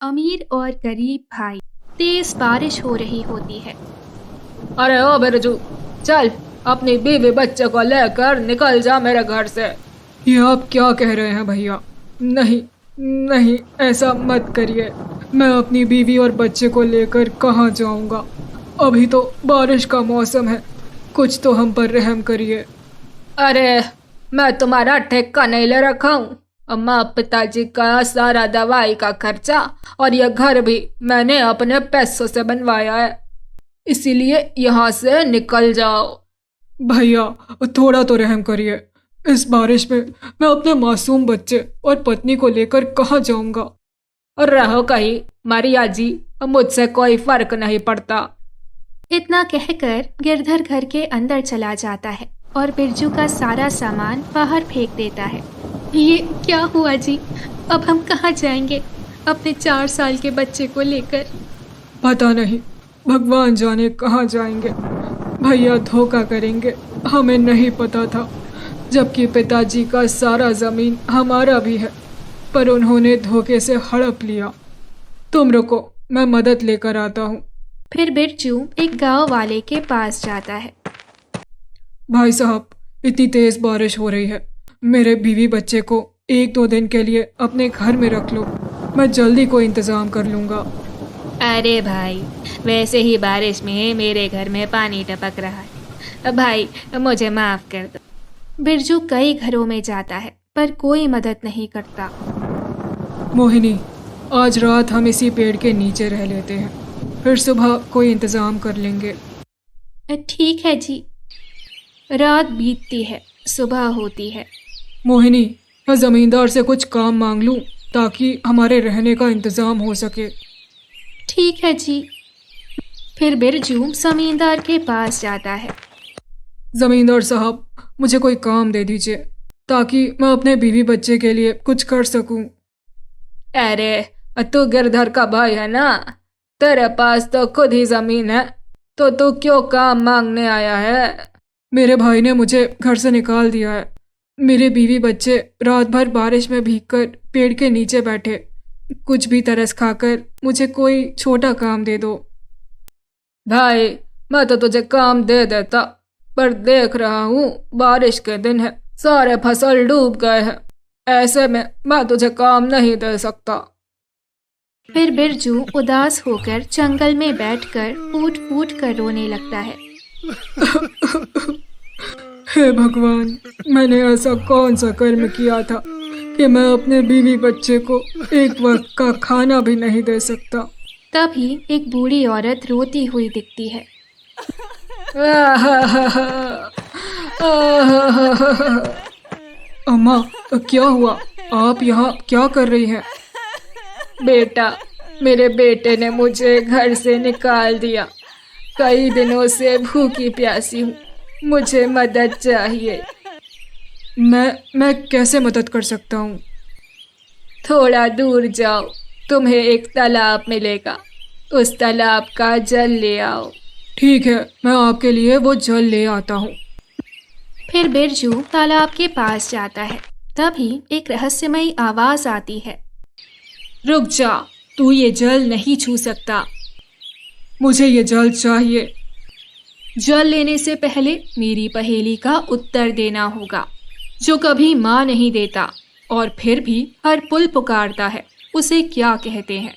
अमीर और गरीब भाई। तेज बारिश हो रही होती है। अरे ओ बिरजू, चल अपनी बीवी बच्चे को लेकर निकल जा मेरे घर से। ये आप क्या कह रहे हैं भैया? नहीं नहीं, ऐसा मत करिए। मैं अपनी बीवी और बच्चे को लेकर कहाँ जाऊंगा? अभी तो बारिश का मौसम है, कुछ तो हम पर रहम करिए। अरे मैं तुम्हारा ठेका नहीं ले रखा हूँ। अम्मा पिताजी का सारा दवाई का खर्चा और यह घर भी मैंने अपने पैसों से बनवाया है, इसीलिए यहाँ से निकल जाओ। भैया थोड़ा तो रहम करिए। इस बारिश में मैं अपने मासूम बच्चे और पत्नी को लेकर कहाँ जाऊंगा? और रहो कहीं मारिया जी, मुझसे कोई फर्क नहीं पड़ता। इतना कहकर गिरधर घर के अंदर चला जाता है और बिरजू का सारा सामान बाहर फेंक देता है। ये क्या हुआ जी? अब हम कहाँ जाएंगे अपने 4 साल के बच्चे को लेकर? पता नहीं, भगवान जाने कहाँ जाएंगे। भैया धोखा करेंगे, हमें नहीं पता था। जबकि पिताजी का सारा जमीन हमारा भी है, पर उन्होंने धोखे से हड़प लिया। तुम रुको, मैं मदद लेकर आता हूँ। फिर बिरजू एक गांव वाले के पास जाता है। भाई साहब, इतनी तेज बारिश हो रही है, मेरे बीवी बच्चे को 1-2 दिन के लिए अपने घर में रख लो, मैं जल्दी कोई इंतजाम कर लूँगा। अरे भाई, वैसे ही बारिश में मेरे घर में पानी टपक रहा है, भाई मुझे माफ कर दो। बिरजू कई घरों में जाता है पर कोई मदद नहीं करता। मोहिनी, आज रात हम इसी पेड़ के नीचे रह लेते हैं, फिर सुबह कोई इंतजाम कर लेंगे। ठीक है जी। रात बीतती है, सुबह होती है। मोहिनी, मैं ज़मींदार से कुछ काम मांग लूँ ताकि हमारे रहने का इंतज़ाम हो सके। ठीक है जी। फिर बिरजू जमींदार के पास जाता है। ज़मींदार साहब, मुझे कोई काम दे दीजिए ताकि मैं अपने बीवी बच्चे के लिए कुछ कर सकूं। अरे तू गिरधर का भाई है ना, तेरे पास तो खुद ही ज़मीन है, तो तू क्यों काम मांगने आया है? मेरे भाई ने मुझे घर से निकाल दिया है। मेरे बीवी बच्चे रात भर बारिश में भीगकर पेड़ के नीचे बैठे, कुछ भी तरस खाकर मुझे कोई छोटा काम दे दो। भाई मैं तो तुझे काम दे देता, पर देख रहा हूँ बारिश के दिन है, सारे फसल डूब गए हैं, ऐसे में मैं तुझे काम नहीं दे सकता। फिर बिरजू उदास होकर जंगल में बैठकर फूट फूट कर रोने लगता है। हे भगवान, मैंने ऐसा कौन सा कर्म किया था कि मैं अपने बीवी बच्चे को एक वक्त का खाना भी नहीं दे सकता। तभी एक बूढ़ी औरत रोती हुई दिखती है। अम्मा, क्या हुआ? आप यहाँ क्या कर रही हैं? बेटा, मेरे बेटे ने मुझे घर से निकाल दिया, कई दिनों से भूखी प्यासी हूँ, मुझे मदद चाहिए। मैं कैसे मदद कर सकता हूँ? थोड़ा दूर जाओ, तुम्हें एक तालाब मिलेगा, उस तालाब का जल ले आओ। ठीक है, मैं आपके लिए वो जल ले आता हूँ। फिर बिरजू तालाब के पास जाता है। तभी एक रहस्यमयी आवाज आती है। रुक जा, तू ये जल नहीं छू सकता। मुझे ये जल चाहिए। जल लेने से पहले मेरी पहेली का उत्तर देना होगा, जो कभी माँ नहीं देता और फिर भी हर पुल पुकारता है, उसे क्या कहते हैं?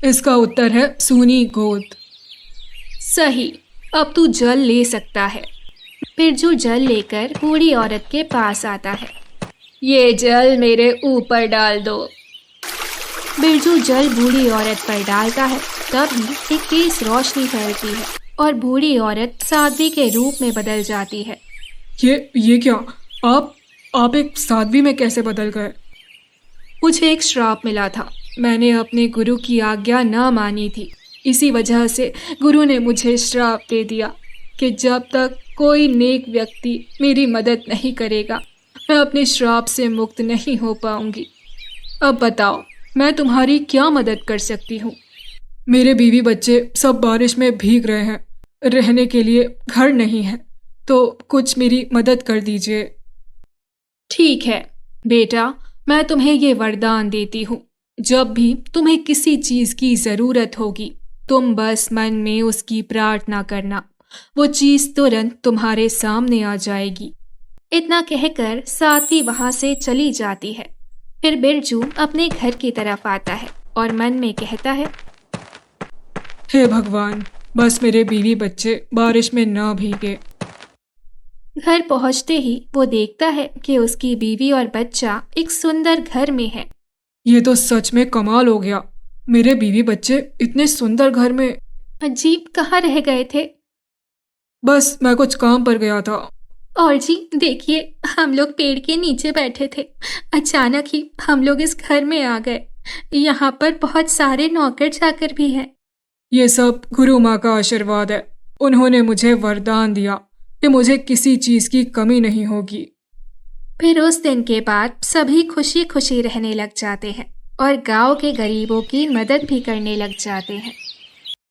इसका उत्तर है सूनी गोद। सही, अब तू जल ले सकता है। बिरजू जल लेकर बूढ़ी औरत के पास आता है। ये जल मेरे ऊपर डाल दो। बिरजू जल बूढ़ी औरत पर डालता है। तभी एक तेज रोशनी फैलती है और बूढ़ी औरत साध्वी के रूप में बदल जाती है। ये क्या? आप एक साध्वी में कैसे बदल गए? मुझे एक श्राप मिला था, मैंने अपने गुरु की आज्ञा ना मानी थी, इसी वजह से गुरु ने मुझे श्राप दे दिया कि जब तक कोई नेक व्यक्ति मेरी मदद नहीं करेगा, मैं अपने श्राप से मुक्त नहीं हो पाऊंगी। अब बताओ, मैं तुम्हारी क्या मदद कर सकती हूँ? मेरे बीवी बच्चे सब बारिश में भीग रहे हैं, रहने के लिए घर नहीं है, तो कुछ मेरी मदद कर दीजिए। ठीक है बेटा, मैं तुम्हें ये वरदान देती हूँ, जब भी तुम्हें किसी चीज की जरूरत होगी तुम बस मन में उसकी प्रार्थना करना, वो चीज तुरंत तुम्हारे सामने आ जाएगी। इतना कहकर साथी वहां से चली जाती है। फिर बिरजू अपने घर की तरफ आता है और मन में कहता है, हे भगवान, बस मेरे बीवी बच्चे बारिश में ना भीगे। घर पहुंचते ही वो देखता है कि उसकी बीवी और बच्चा एक सुंदर घर में है। ये तो सच में कमाल हो गया, मेरे बीवी बच्चे इतने सुंदर घर में। अजीब, कहाँ रह गए थे? बस मैं कुछ काम पर गया था। और जी देखिए, हम लोग पेड़ के नीचे बैठे थे, अचानक ही हम लोग इस घर में आ गए। यहाँ पर बहुत सारे नौकर चाकर भी हैं। ये सब गुरु माँ का आशीर्वाद है। उन्होंने मुझे वरदान दिया कि मुझे किसी चीज की कमी नहीं होगी। फिर उस दिन के बाद सभी खुशी खुशी रहने लग जाते हैं और गांव के गरीबों की मदद भी करने लग जाते हैं।